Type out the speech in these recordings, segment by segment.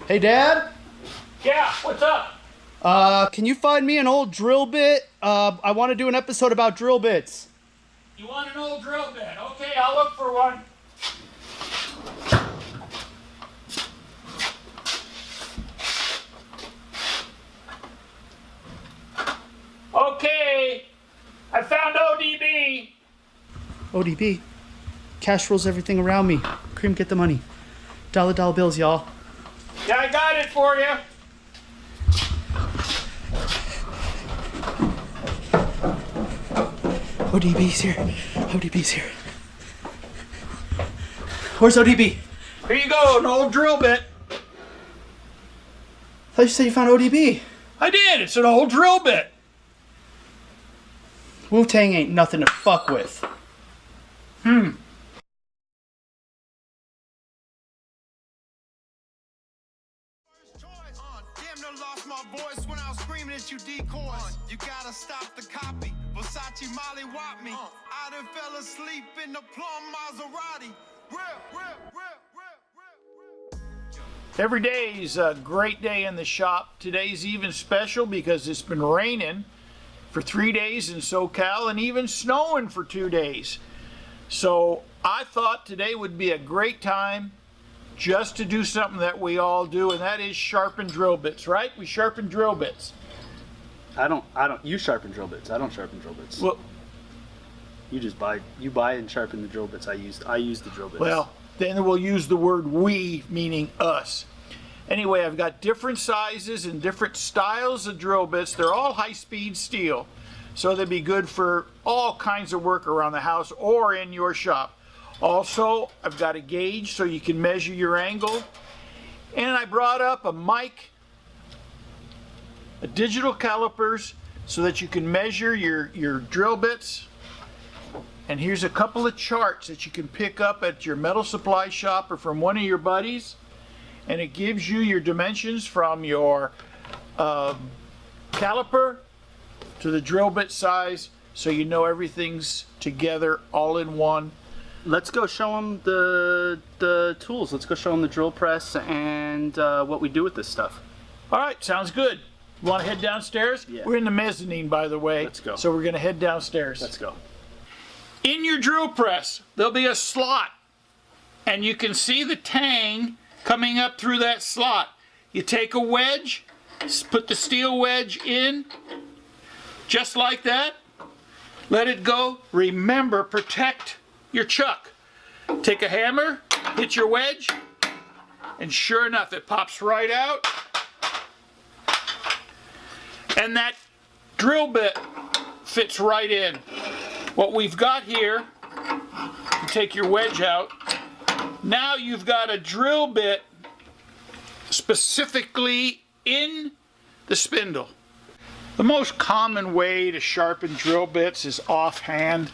Hey, Dad? Yeah, what's up? Can you find me an old drill bit? I want to do an episode about drill bits. You want an old drill bit? Okay, I'll look for one. Okay, I found ODB. ODB. Cash rolls everything around me. Cream, get the money. Dollar bills, y'all. Yeah, I got it for you. ODB's here. ODB's here. Where's ODB? Here you go, an old drill bit. I thought you said you found ODB. I did, it's an old drill bit. Wu-Tang ain't nothing to fuck with. Lost my voice when I was screaming at you decoys. You gotta stop the copy. Versace Molly Wop me. I done fell asleep in the plum Maserati. Every day is a great day in the shop. Today's even special because it's been raining for 3 days in SoCal and even snowing for 2 days. So I thought today would be a great time just to do something that we all do, and that is sharpen drill bits, right? We sharpen drill bits. You sharpen drill bits. I don't sharpen drill bits. Well, You buy and sharpen the drill bits. I use the drill bits. well, then we'll use the word we, meaning us. Anyway, I've got different sizes and different styles of drill bits. They're all high-speed steel, so they'd be good for all kinds of work around the house or in your shop. Also, I've got a gauge so you can measure your angle. And I brought up a mic, a digital calipers, so that you can measure your drill bits. And here's a couple of charts that you can pick up at your metal supply shop or from one of your buddies. And it gives you your dimensions from your caliper to the drill bit size, so you know everything's together all in one. Let's go show them the tools. Let's go show them the drill press and what we do with this stuff. All right, sounds good. You want to head downstairs? Yeah. We're in the mezzanine, by the way. Let's go. So we're going to head downstairs. Let's go. In your drill press, there'll be a slot, and you can see the tang coming up through that slot. You take a wedge, put the steel wedge in, just like that. Let it go. Remember, protect your chuck. Take a hammer, hit your wedge, and sure enough, it pops right out. And that drill bit fits right in. What we've got here, you take your wedge out. Now you've got a drill bit specifically in the spindle. The most common way to sharpen drill bits is offhand.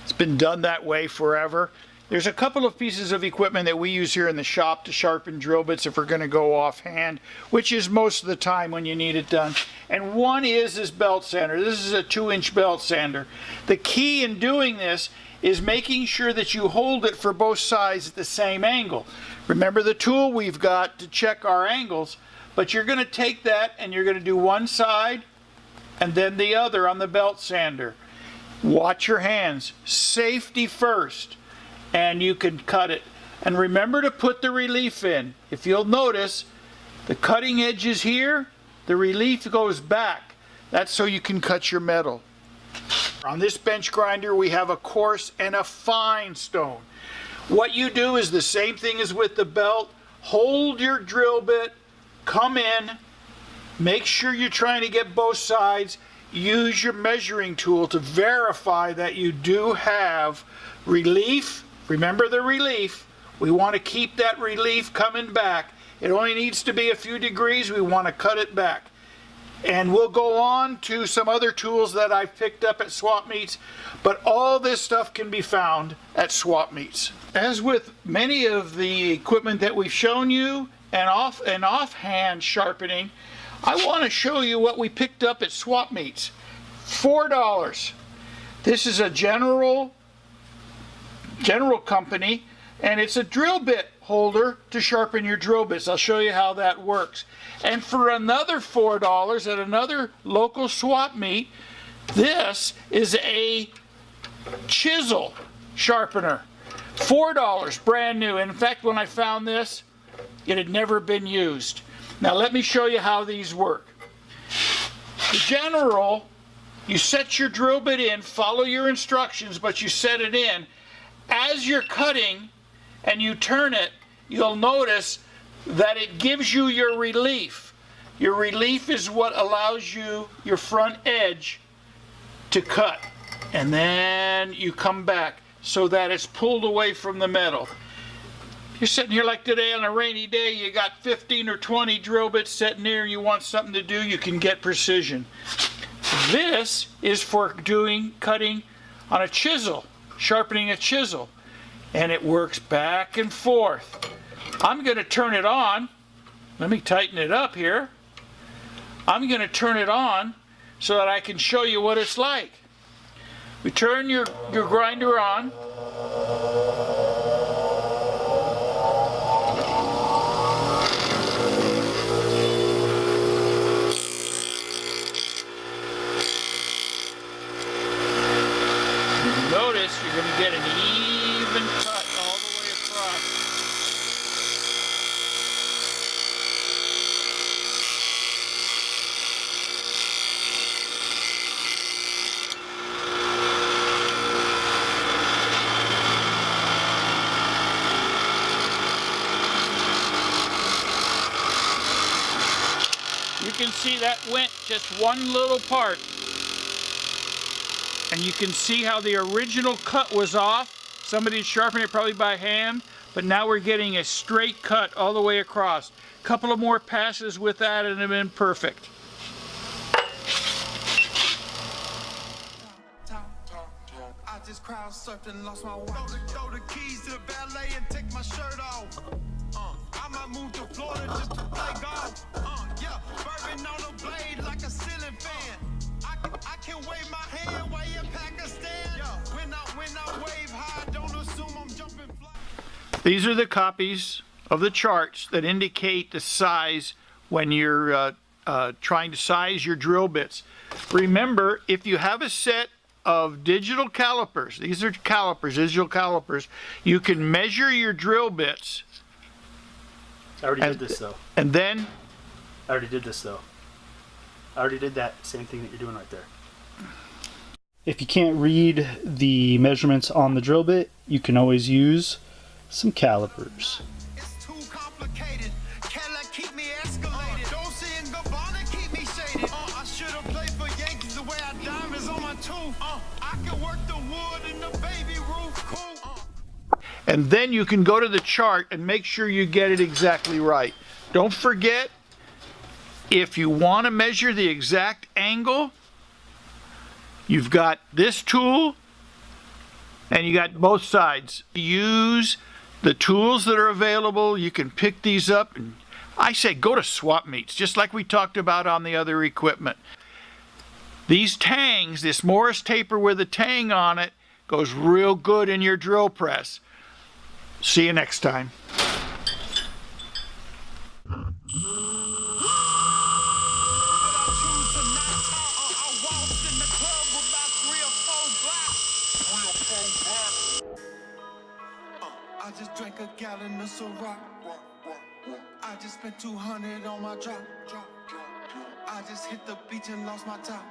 It's been done that way forever. There's a couple of pieces of equipment that we use here in the shop to sharpen drill bits if we're going to go offhand, which is most of the time when you need it done. And one is this belt sander. This is a 2-inch belt sander. The key in doing this is making sure that you hold it for both sides at the same angle. Remember the tool we've got to check our angles, but you're going to take that and you're going to do one side and then the other on the belt sander. Watch your hands. Safety first. And you can cut it. And remember to put the relief in. If you'll notice, the cutting edge is here, the relief goes back. That's so you can cut your metal. On this bench grinder, we have a coarse and a fine stone. What you do is the same thing as with the belt. Hold your drill bit, come in, make sure you're trying to get both sides. Use your measuring tool to verify that you do have relief. Remember the relief. We want to keep that relief coming back. It only needs to be a few degrees. We want to cut it back. And we'll go on to some other tools that I've picked up at swap meets, but all this stuff can be found at swap meets. As with many of the equipment that we've shown you and offhand sharpening, I want to show you what we picked up at swap meets. $4. This is a general company, and it's a drill bit holder to sharpen your drill bits. I'll show you how that works. And for another $4 at another local swap meet, this is a chisel sharpener. $4, brand new. And in fact, when I found this, it had never been used. Now let me show you how these work. The general, you set your drill bit in, follow your instructions, but you set it in. As you're cutting and you turn it, you'll notice that it gives you your relief. Your relief is what allows you, your front edge, to cut. And then you come back so that it's pulled away from the metal. You're sitting here like today on a rainy day, you got 15 or 20 drill bits sitting there, you want something to do, you can get precision. This is for doing cutting on a chisel, sharpening a chisel, and it works back and forth. I'm going to turn it on. Let me tighten it up here. I'm going to turn it on so that I can show you what it's like. We turn your grinder on. Notice you're going to get an even cut all the way across. You can see that went just one little part. And you can see how the original cut was off. Somebody sharpened it probably by hand, but now we're getting a straight cut all the way across. A couple of more passes with that and it'd have been perfect. I just crowd surfed and lost my watch. Throw the keys to the ballet and take my shirt off. I might move to Florida just to play golf. Yeah, bourbon on the blade like a ceiling fan. I can wave my hand while you're in Pakistan. When I wave high, don't assume I'm jumping fly. These are the copies of the charts that indicate the size when you're trying to size your drill bits. Remember, if you have a set of digital calipers, these are calipers, digital calipers, you can measure your drill bits. I already did this though. And then? I already did this though. I already did that same thing that you're doing right there. If you can't read the measurements on the drill bit, you can always use some calipers. It's too complicated. Can't let keep me escalated. Dolce and Gabbana keep me shaded. I should have played for Yankees the way I diamonds on my tooth. I can work the wood and the baby roof. Cool. And then you can go to the chart and make sure you get it exactly right. Don't forget, if you want to measure the exact angle, you've got this tool and you got both sides. Use the tools that are available. You can pick these up, and I say go to swap meets, just like we talked about on the other equipment. These tangs, this Morris taper with a tang on it, goes real good in your drill press. See you next time. I just drank a gallon of Ciroc. I just spent 200 on my drop. I just hit the beach and lost my top.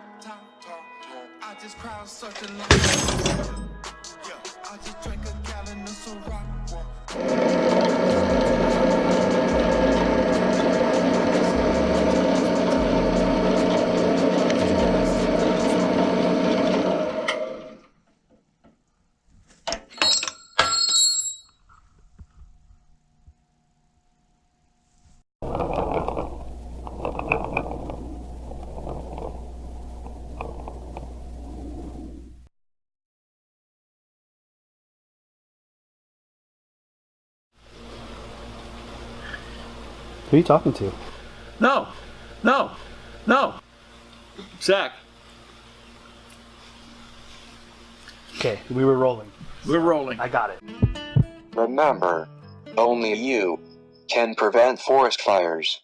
I just crowd surfed and lost my top. I just drank a gallon of Ciroc. Who are you talking to? No. Zach. Okay, we were rolling. We're rolling. I got it. Remember, Only you can prevent forest fires.